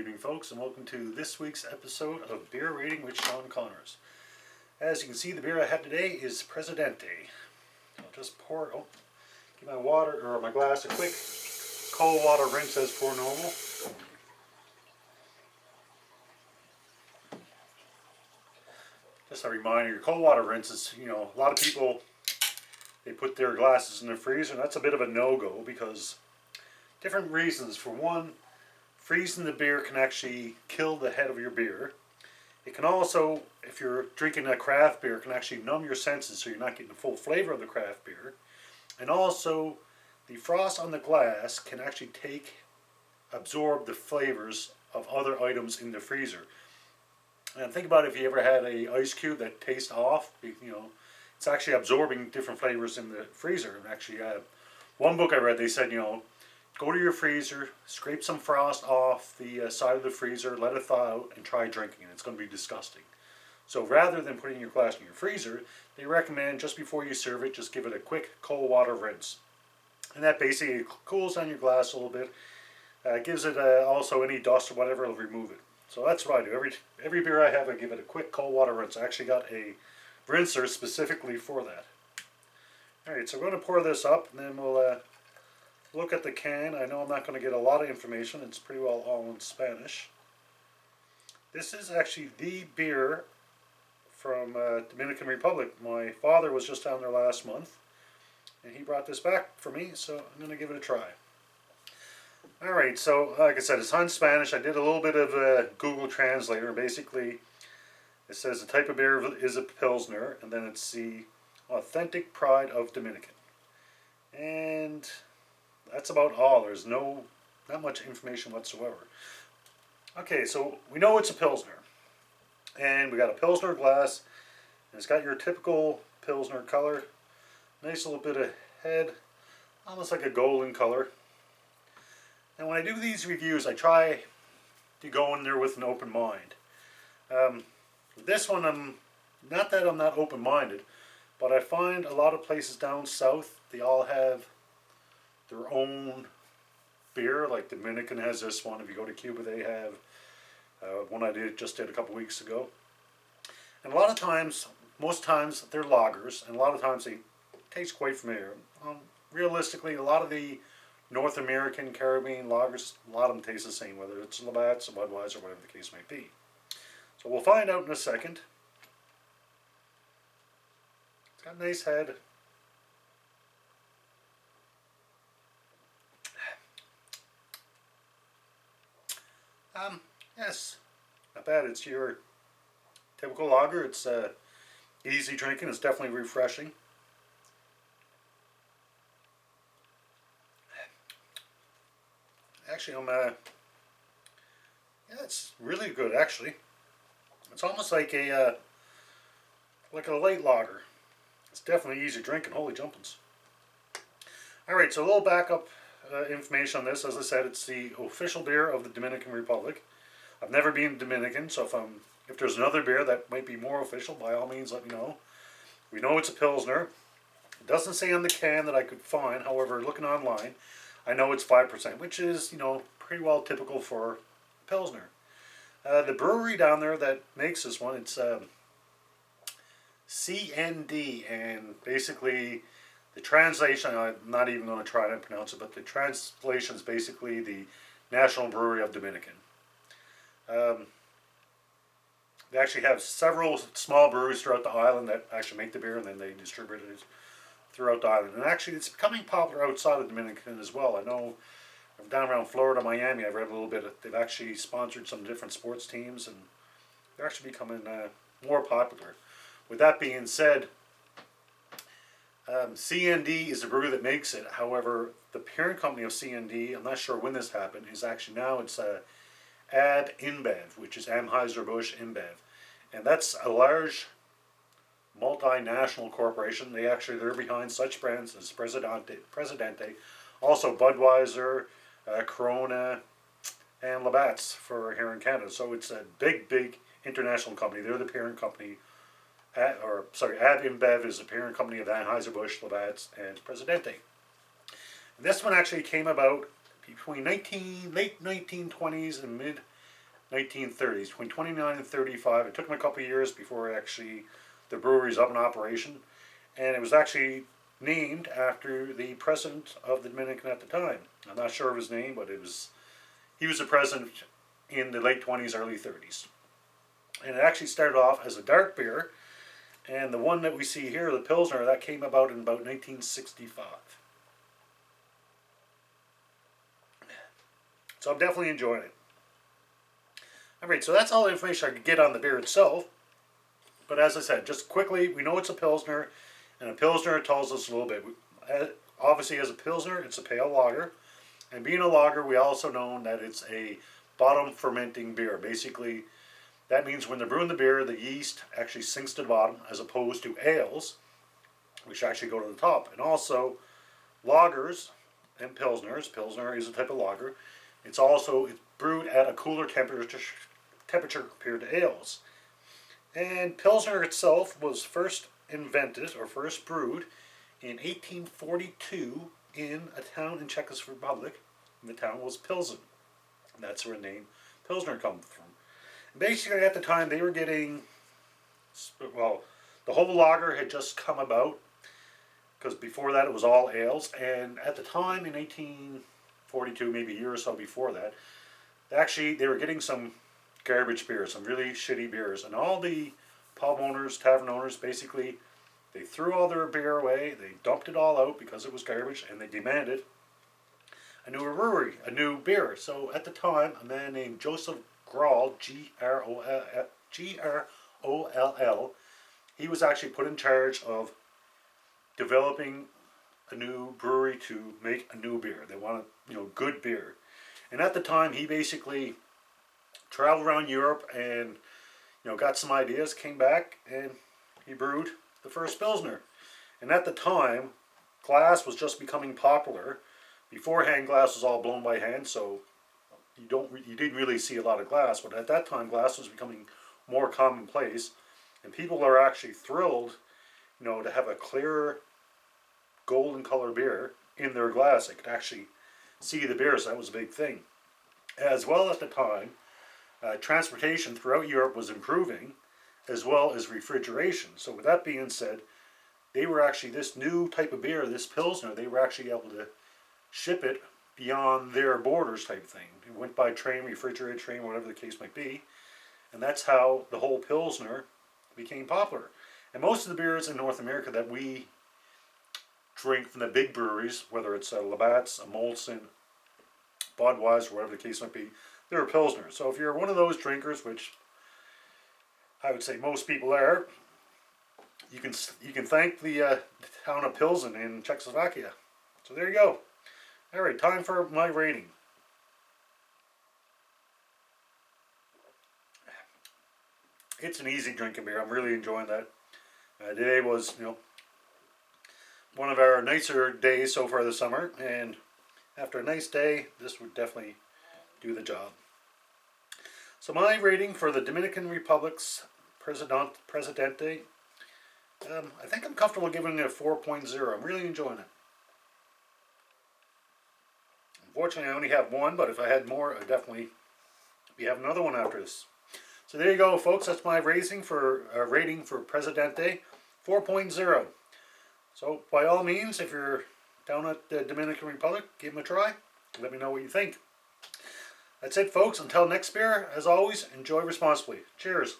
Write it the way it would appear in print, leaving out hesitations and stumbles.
evening, folks, and welcome to this week's episode of Beer Rating with Sean Connors. As you can see, the beer I have today is Presidente. I'll just give my water or my glass a quick cold water rinse as per normal. Just a reminder, your cold water rinse is, a lot of people, they put their glasses in the freezer, and that's a bit of a no-go because different reasons. For one, freezing the beer can actually kill the head of your beer. It can also, if you're drinking a craft beer, can actually numb your senses so you're not getting the full flavor of the craft beer. And also, the frost on the glass can actually absorb the flavors of other items in the freezer. And think about if you ever had a ice cube that tastes off, it's actually absorbing different flavors in the freezer. And actually, one book I read, they said, go to your freezer, scrape some frost off the side of the freezer, let it thaw out, and try drinking it. It's going to be disgusting. So rather than putting your glass in your freezer, they recommend just before you serve it, just give it a quick cold water rinse. And that basically cools down your glass a little bit. Gives it also any dust or whatever, it'll remove it. So that's what I do. Every beer I have, I give it a quick cold water rinse. I actually got a rinser specifically for that. Alright, so we're going to pour this up, and then we'll look at the can. I know I'm not going to get a lot of information. It's pretty well all in Spanish. This is actually the beer from Dominican Republic. My father was just down there last month, and he brought this back for me, so I'm going to give it a try. Alright, so like I said, it's on Spanish. I did a little bit of a Google Translator, and basically it says the type of beer is a pilsner, and then it's the authentic pride of Dominican. And that's about all. There's not much information whatsoever. Okay, so we know it's a pilsner, and we got a pilsner glass, and it's got your typical pilsner color. Nice little bit of head, almost like a golden color. And when I do these reviews, I try to go in there with an open mind. This one, I'm not open-minded, but I find a lot of places down south, they all have their own beer. Like Dominican has this one. If you go to Cuba, they have one I just did a couple weeks ago. And a lot of times, most times, they're lagers, and a lot of times they taste quite familiar. Realistically, a lot of the North American, Caribbean lagers, a lot of them taste the same, whether it's Labatt's, or Budweiser, whatever the case may be. So we'll find out in a second. It's got a nice head. Yes, not bad. It's your typical lager. It's easy drinking. It's definitely refreshing. Actually, it's really good. Actually, it's almost like a light lager. It's definitely easy drinking. Holy jumpins! All right, so a little backup information on this. As I said, it's the official beer of the Dominican Republic. I've never been Dominican, so if there's another beer that might be more official, by all means let me know. We know it's a pilsner. It doesn't say on the can that I could find. However, looking online, I know it's 5%, which is, pretty well typical for pilsner. The brewery down there that makes this one, it's CND, and basically the translation, I'm not even going to try to pronounce it, but the translation is basically the National Brewery of Dominican. They actually have several small breweries throughout the island that actually make the beer, and then they distribute it throughout the island. And actually, it's becoming popular outside of Dominican as well. I know down around Florida, Miami, I've read a little bit. They've actually sponsored some different sports teams, and they're actually becoming more popular. With that being said, CND is the brewery that makes it. However, the parent company of CND, I'm not sure when this happened, is actually now it's In-Bev, which is Anheuser-Busch InBev. And that's a large multinational corporation. They're behind such brands as Presidente, also Budweiser, Corona, and Labatt's for here in Canada. So it's a big international company. They're the parent company. InBev is the parent company of Anheuser-Busch, Labatt's, and Presidente. And this one actually came about between late 1920s and mid 1930s, between 29 and 35. It took them a couple of years before actually the brewery's up in operation, and it was actually named after the president of the Dominican at the time. I'm not sure of his name, but he was the president in the late 20s, early 30s. And it actually started off as a dark beer, and the one that we see here, the Pilsner, that came about in about 1965. So I'm definitely enjoying it. Alright, so that's all the information I could get on the beer itself. But as I said, just quickly, we know it's a Pilsner, and a Pilsner tells us a little bit. Obviously, as a Pilsner, it's a pale lager. And being a lager, we also know that it's a bottom fermenting beer. Basically, that means when they're brewing the beer, the yeast actually sinks to the bottom, as opposed to ales, which actually go to the top. And also, lagers and Pilsners, Pilsner is a type of lager, it's brewed at a cooler temperature compared to ales. And Pilsner itself was first invented, or first brewed, in 1842 in a town in Czech Republic. And the town was Pilsen. And that's where the name Pilsner comes from. And basically, at the time, they were getting, well, the whole lager had just come about, because before that it was all ales. And at the time, in 1842, maybe a year or so before that, actually they were getting some garbage beers, some really shitty beers, and all the pub owners, tavern owners, basically, they threw all their beer away, they dumped it all out because it was garbage, and they demanded a new brewery, a new beer. So at the time, a man named Joseph Groll, Groll, he was actually put in charge of developing a new brewery to make a new beer. They wanted, good beer. And at the time, he basically traveled around Europe and, got some ideas, came back, and he brewed the first Pilsner. And at the time, glass was just becoming popular. Beforehand, glass was all blown by hand, so you didn't really see a lot of glass. But at that time, glass was becoming more commonplace, and people are actually thrilled, to have a clear golden color beer in their glass. They could actually see the beer, so that was a big thing. As well, at the time, transportation throughout Europe was improving, as well as refrigeration. So with that being said, they were actually, this new type of beer, this Pilsner, they were actually able to ship it beyond their borders type thing. It went by train, refrigerated train, whatever the case might be. And that's how the whole Pilsner became popular. And most of the beers in North America that we drink from the big breweries, whether it's a Labatt's, a Molson, Budweiser, whatever the case might be, they're a Pilsner. So if you're one of those drinkers, which I would say most people are, you can thank the town of Pilsen in Czechoslovakia. So there you go. All right, time for my rating. It's an easy drinking beer. I'm really enjoying that. Today was, one of our nicer days so far this summer, and after a nice day, this would definitely do the job. So my rating for the Dominican Republic's Presidente, I think I'm comfortable giving it a 4.0. I'm really enjoying it. Unfortunately, I only have one, but if I had more, I'd definitely be having another one after this. So there you go, folks. That's my rating for Presidente, 4.0. So by all means, if you're down at the Dominican Republic, give them a try. Let me know what you think. That's it, folks. Until next beer, as always, enjoy responsibly. Cheers.